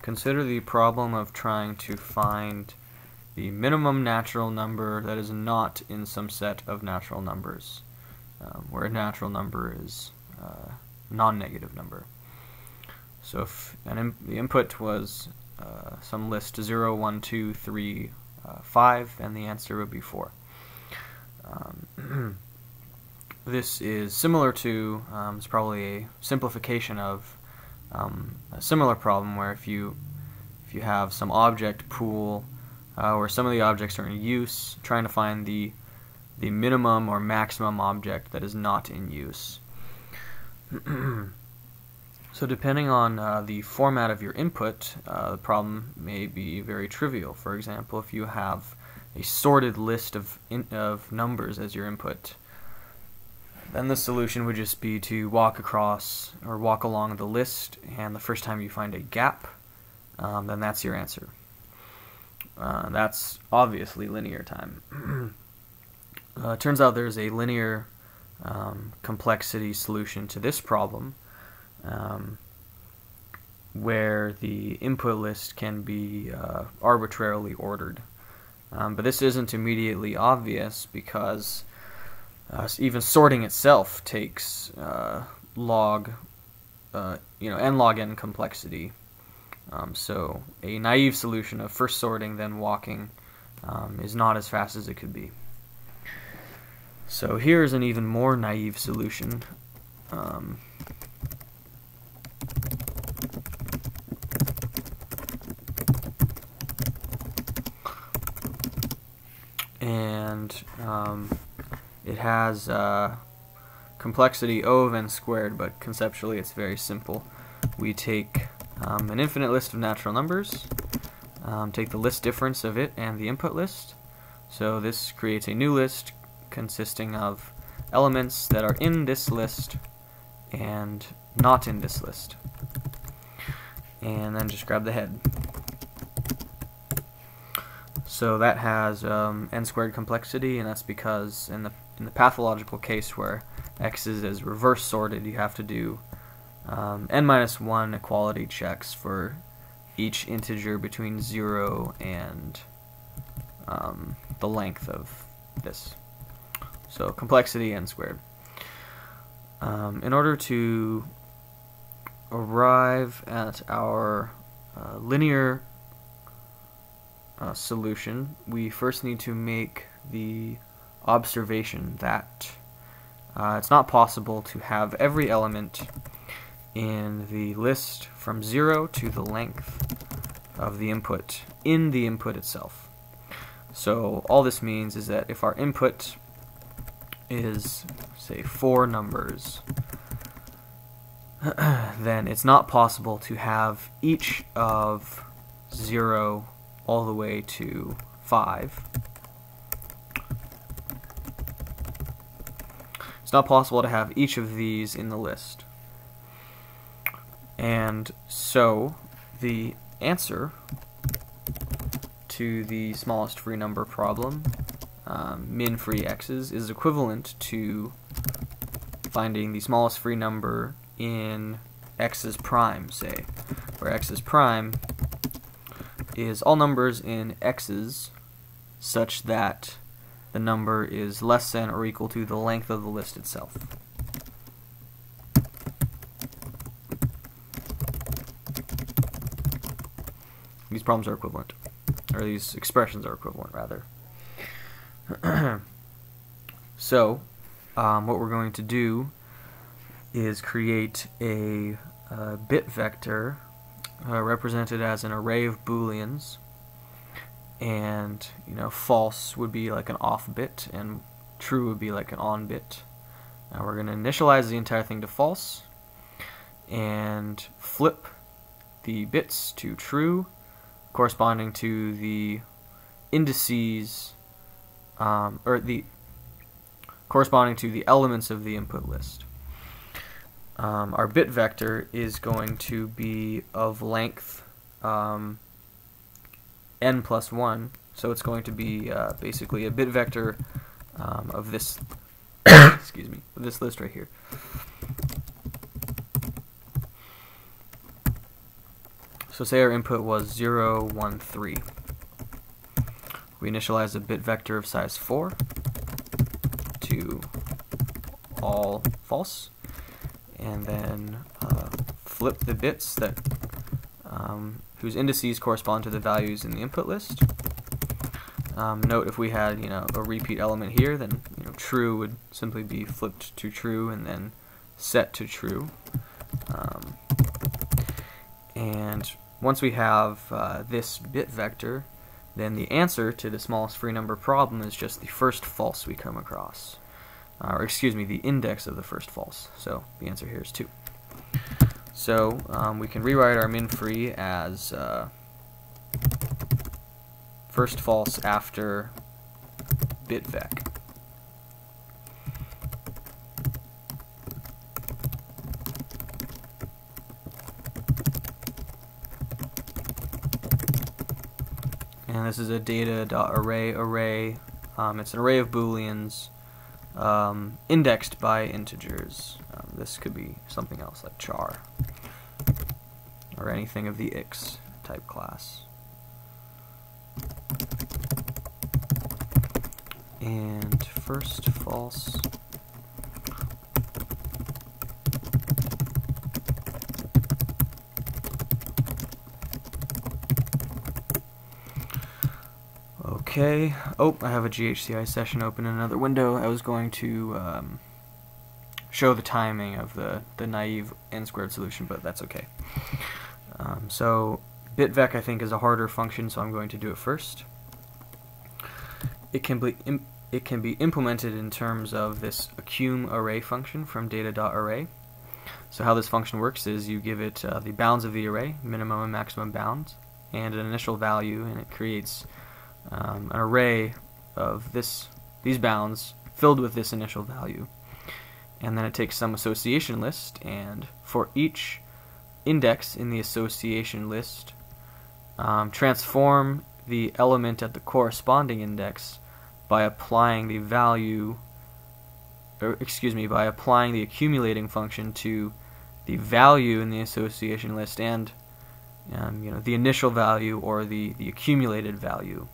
Consider the problem of trying to find the minimum natural number that is not in some set of natural numbers, where a natural number is a non-negative number. So if the input was some list 0, 1, 2, 3, 5, then the answer would be 4. This is similar to, it's probably a simplification of a similar problem where if you have some object pool where some of the objects are in use, trying to find the minimum or maximum object that is not in use. So depending on the format of your input, the problem may be very trivial. For example, if you have a sorted list of numbers as your input, then the solution would just be to walk across or walk along the list, and the first time you find a gap, then that's your answer. That's obviously linear time. It turns out there's a linear complexity solution to this problem, where the input list can be arbitrarily ordered. But this isn't immediately obvious because even sorting itself takes n log n complexity. So a naive solution of first sorting then walking is not as fast as it could be. So here's an even more naive solution. It has complexity O of n squared, but conceptually it's very simple. We take an infinite list of natural numbers, take the list difference of it and the input list. So this creates a new list consisting of elements that are in this list and not in this list. And then just grab the head. So that has n squared complexity, and that's because in the pathological case where x is reverse sorted, you have to do n-1 equality checks for each integer between 0 and the length of this. So complexity n squared. In order to arrive at our linear solution, we first need to make the observation that it's not possible to have every element in the list from 0 to the length of the input in the input itself. So all this means is that if our input is, say, 4 numbers, then it's not possible to have each of 0 all the way to 5. It's not possible to have each of these in the list. And so the answer to the smallest free number problem, min free x's, is equivalent to finding the smallest free number in x's prime, say, where x's prime is all numbers in x's such that the number is less than or equal to the length of the list itself. These problems are equivalent, or these expressions are equivalent, rather. So, what we're going to do is create a bit vector represented as an array of booleans, and false would be like an off bit and true would be like an on bit. Now we're going to initialize the entire thing to false and flip the bits to true corresponding to the indices corresponding to the elements of the input list. Our bit vector is going to be of length n plus 1, so it's going to be basically a bit vector of this excuse me, of this list right here. So say our input was 0, 1, 3. We initialize a bit vector of size 4 to all false, and then flip the bits that whose indices correspond to the values in the input list. Note if we had a repeat element here, then true would simply be flipped to true and then set to true. And once we have this bit vector, then the answer to the smallest free number problem is just the first false we come across. Or excuse me, the index of the first false. So the answer here is 2. So we can rewrite our min-free as first false after bit vec. And this is a data.array array. It's an array of booleans indexed by integers. This could be something else like char or anything of the X type class. And first false. Okay. Oh, I have a GHCI session open in another window. I was going to show the timing of the naive n-squared solution, but that's okay. So bitvec I think is a harder function, so I'm going to do it first. It can be implemented in terms of this accum array function from data.array. So how this function works is you give it the bounds of the array, minimum and maximum bounds, and an initial value, and it creates an array of these bounds filled with this initial value. And then it takes some association list, and for each index in the association list, transform the element at the corresponding index by applying the value, or excuse me, by applying the accumulating function to the value in the association list and the initial value or the accumulated value.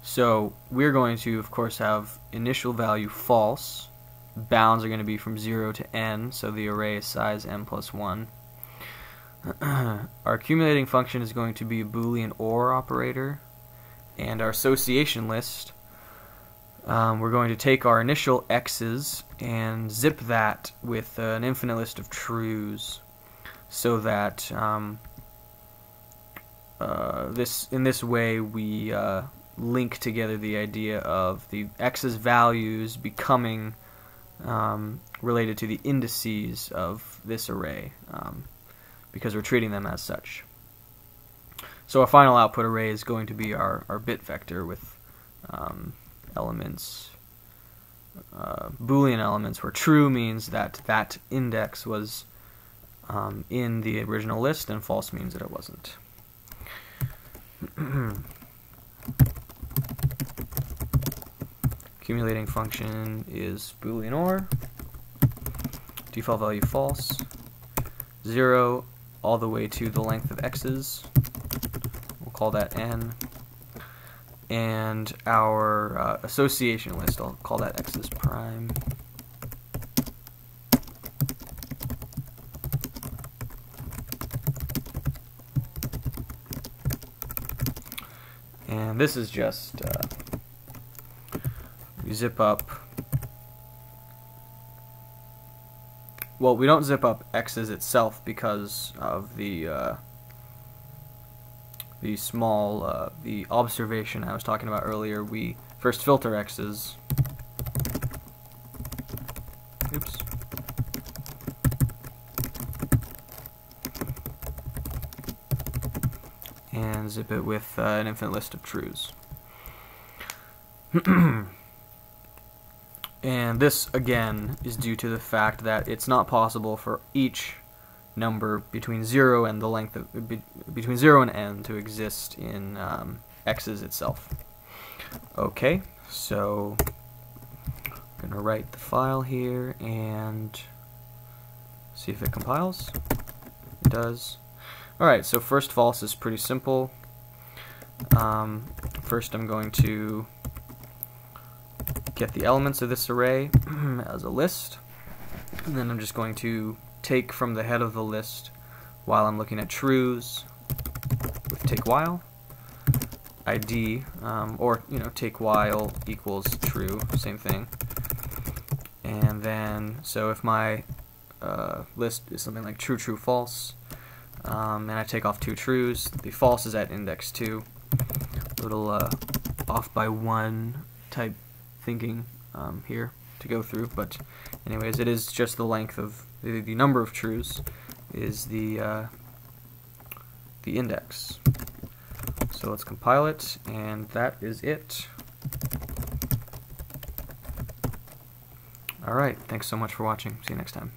So we're going to, of course, have initial value false. Bounds are going to be from 0 to n, so the array is size n plus 1. Our accumulating function is going to be a Boolean OR operator, and our association list, we're going to take our initial x's and zip that with an infinite list of trues, so that in this way we link together the idea of the x's values becoming related to the indices of this array, because we're treating them as such. So our final output array is going to be our bit vector with elements, Boolean elements, where true means that that index was in the original list, and false means that it wasn't. Accumulating function is Boolean OR, default value false, 0 all the way to the length of x's, we'll call that n, and our association list, I'll call that x's prime. And this is just we zip up. Well, we don't zip up x's itself because of the small the observation I was talking about earlier. We first filter x's. Oops. And zip it with an infinite list of trues. And this, again, is due to the fact that it's not possible for each number between 0 and the length of between 0 and n to exist in x's itself. Okay, so I'm going to write the file here and see if it compiles. It does. Alright, so first false is pretty simple. First I'm going to get the elements of this array as a list, and then I'm just going to take from the head of the list while I'm looking at trues with take while, ID, or take while equals true, same thing. And then, so if my list is something like true, true, false, and I take off 2 trues, the false is at index 2. A little off by 1 type thinking here to go through, but anyways, it is just the length of the number of trues is the index. So let's compile it, and that is it. Alright, thanks so much for watching. See you next time.